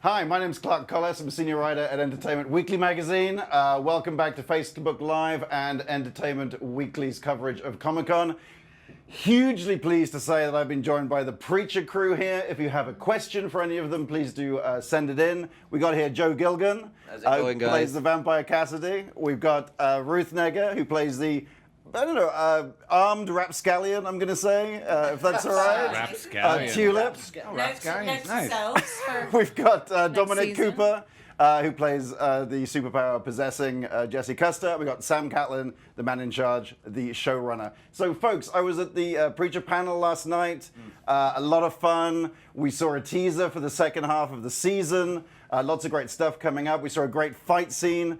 Hi, my name's Clark Collis. I'm a senior writer at Entertainment Weekly magazine. Welcome back to Facebook Live and Entertainment Weekly's coverage of Comic-Con. Hugely pleased to say that I've been joined by the Preacher crew here. If you have a question for any of them, please do send it in. We got here Joe Gilgun, who plays the Vampire Cassidy. We've got Ruth Negga, who plays the armed rapscallion, I'm going to say, if that's all right. Rapscallion. Tulip. Nice. We've got Dominic Cooper, who plays the superpower-possessing Jesse Custer. We've got Sam Catlin, the man in charge, the showrunner. So, folks, I was at the Preacher panel last night. A lot of fun. We saw a teaser for the second half of the season. Lots of great stuff coming up. We saw a great fight scene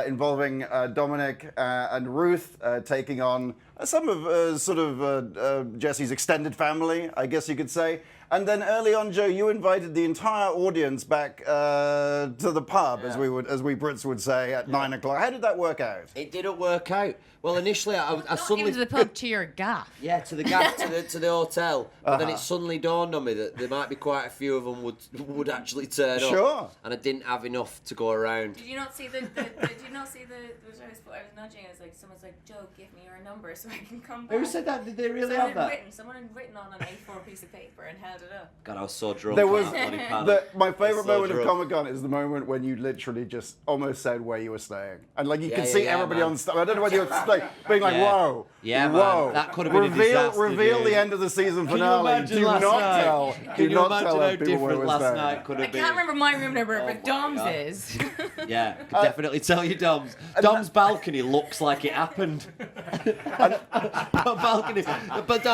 involving Dominic and Ruth taking on some of Jesse's extended family, I guess you could say. And then early on, Joe, you invited the entire audience back to the pub, as we Brits would say, at 9 o'clock. How did that work out? It didn't work out. Well, initially, I suddenly... Even to the pub, to your gaff. Yeah, to the gaff, to the hotel. But then it suddenly dawned on me that there might be quite a few of them would actually turn up. Sure. And I didn't have enough to go around. Did you not see the I was nudging, I was like, someone's like, Joe, give me your number so I can come back. Who said that? Did they really have that? Someone had written on an A4 piece of paper and held it up. God, I was so drunk. There was on that bloody panel. my favorite So moment of drunk. Comic-Con is the moment when you literally just almost said where you were staying. And like you can see yeah, everybody man. on stage. I don't know whether you're like, being like, Yeah. whoa. Yeah, man. whoa. That could have been a disaster, Reveal dude. the end of the season Can you finale. imagine Do last not night? tell. Can Do you not imagine tell how people where different we're last staying. night could I have been? can't remember my room number, but my Dom's God. is. Yeah, could definitely tell you Dom's. Dom's balcony looks like it happened. Balcony. But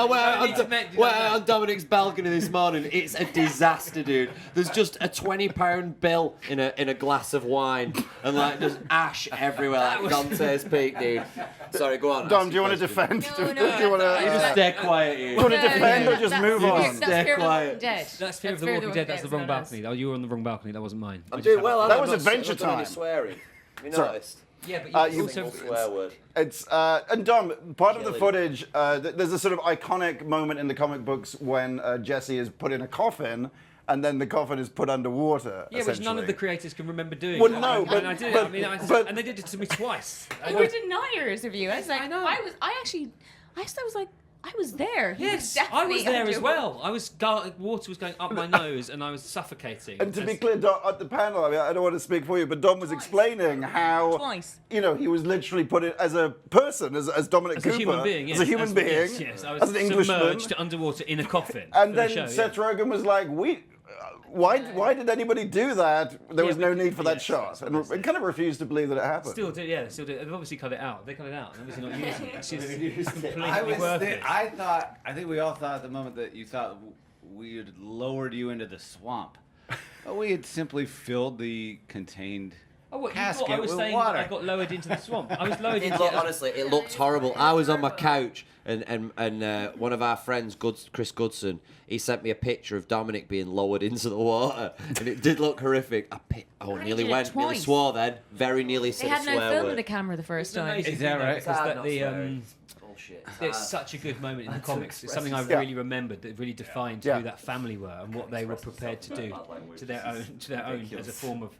we're on Dominic's balcony this morning. It's a disaster, dude. There's just a £20 bill in a glass of wine and like just ash everywhere like Dante's Peak, dude. Sorry, go on. Dom, do you want to defend? No, do you want to? Just stay quiet here. Do you want to defend or just move on? That's Fear of the Walking Dead. That's Fear of the Walking Dead. That's the wrong balcony. Oh, you were on the wrong balcony. That wasn't mine. I'm doing well. That was Adventure Time. Swearing. You Sorry. noticed? Yeah, but you you- also... Swear word. It's and Dom, part of the Killing. footage. There's a sort of iconic moment in the comic books when Jesse is put in a coffin, and then the coffin is put underwater. Yeah, which none of the essentially. creators can remember doing. Well, no, but- and I did. but- I mean, but- and they did it to me twice. You were deniers of you. I was like, I know. I was like, I was there. He Yes, I definitely was there as underwater. well. I was water was going up my nose, and I was suffocating. And to be clear, Dom, at the panel, I mean, I don't want to speak for you, but Dom was explaining how, Twice. you know, he was literally put in as a person, as Dominic as Cooper, a human being, yes, as a human being, yes, I was as an Englishman, submerged underwater in a coffin. and for then the show, Seth Rogen was like, why did anybody do that? There was no need for that shot, and kind of refused to believe that it happened. Still do, yeah, still do. They've obviously cut it out. They cut it out. They're obviously not using it. It's completely worthless. I think we all thought at the moment that you thought we had lowered you into the swamp. But we had simply filled the contained Oh, what, you casket thought I was with saying water. that I got lowered into the swamp? I was lowered into Honestly, it looked horrible. I was on my couch, and one of our friends, Chris Goodson, he sent me a picture of Dominic being lowered into the water, and it did look horrific. Nearly did it went, nearly twice. swore then. Very nearly They said a had no swear film word. of the camera the first time. Is that right? Is that the Bullshit. It's such a good moment in the comics. It's something I've Yeah. really remembered that really defined Yeah. who that family were and what they were prepared to do to their own as a form of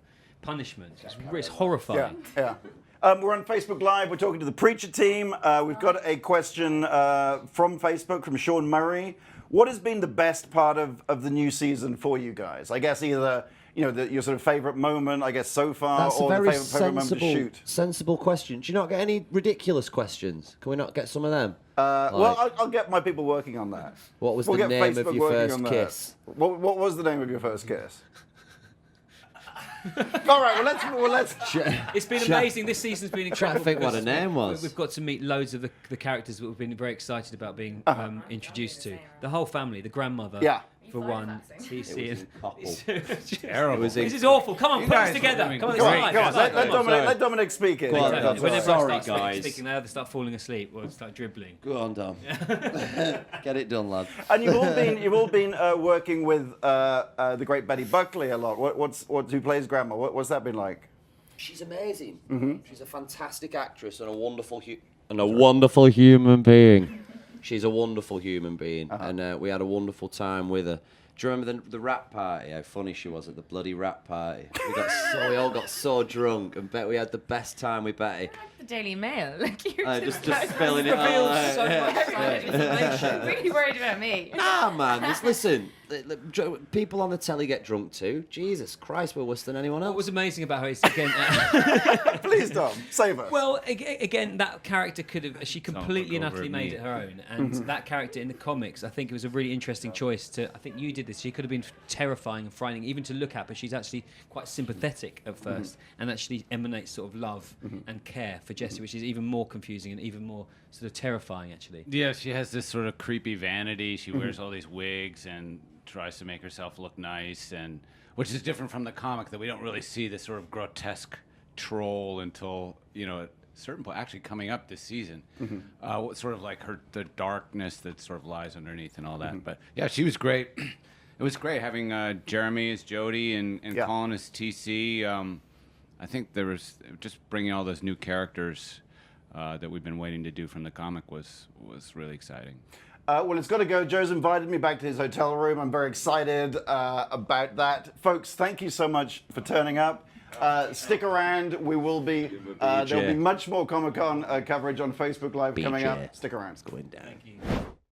punishment. It's horrifying. Yeah. We're on Facebook Live. We're talking to the Preacher team. We've got a question from Facebook from Sean Murray. What has been the best part of the new season for you guys? I guess either your sort of favorite moment, I guess so far, That's or a very the favorite moment to shoot. sensible question. Do you not get any ridiculous questions? Can we not get some of them? Well, I'll get my people working on that. What was We'll the get name of Facebook your working first on that. kiss? What was the name of your first kiss? All right, well let's. It's been amazing. This season's been Trying incredible. to think what because her name was. We've got to meet loads of the characters that we've been very excited about being introduced to. The whole family, the grandmother, Yeah. for one, TC and terrible. This is awful. Come on, put us together. Come on, Come on, it's come on. live. Let Dominic speak it. Go on, Yeah, Dom. that's Whenever all right. I start guys. speaking, they either start falling asleep or start dribbling. Go on, Dom. Get it done, lad. And you've all been working with the great Betty Buckley a lot. Who plays Grandma? What's that been like? She's amazing. She's a fantastic actress and a wonderful human being. She's a wonderful human being, and we had a wonderful time with her. Do you remember the rap party? How funny she was at the bloody rap party. We all got so drunk and bet we had the best time with Betty. The Daily Mail. Like you're Just spilling it all out. so much really worried about me. Nah, man. Listen, people on the telly get drunk too. Jesus Christ, we're worse than anyone else. What was amazing about her is again. Please, Dom, save us. Well, again, that character could have. She completely and utterly made it her own, and that character in the comics, I think it was a really interesting choice. I think you did this. She could have been terrifying and frightening, even to look at, but she's actually quite sympathetic at first, and actually emanates sort of love and care for Jessie, which is even more confusing and even more sort of terrifying, actually. Yeah, she has this sort of creepy vanity. She wears all these wigs and tries to make herself look nice, and which is different from the comic, that we don't really see this sort of grotesque troll until, at a certain point, actually coming up this season. Sort of like the darkness that sort of lies underneath and all that. But yeah, she was great. It was great having Jeremy as Jody and Colin as TC. I think there was just bringing all those new characters that we've been waiting to do from the comic was really exciting. Well, it's got to go. Joe's invited me back to his hotel room. I'm very excited about that. Folks, thank you so much for turning up. Stick around. We will be. There'll be much more Comic-Con coverage on Facebook Live coming up. Stick around. It's going down. Thank you.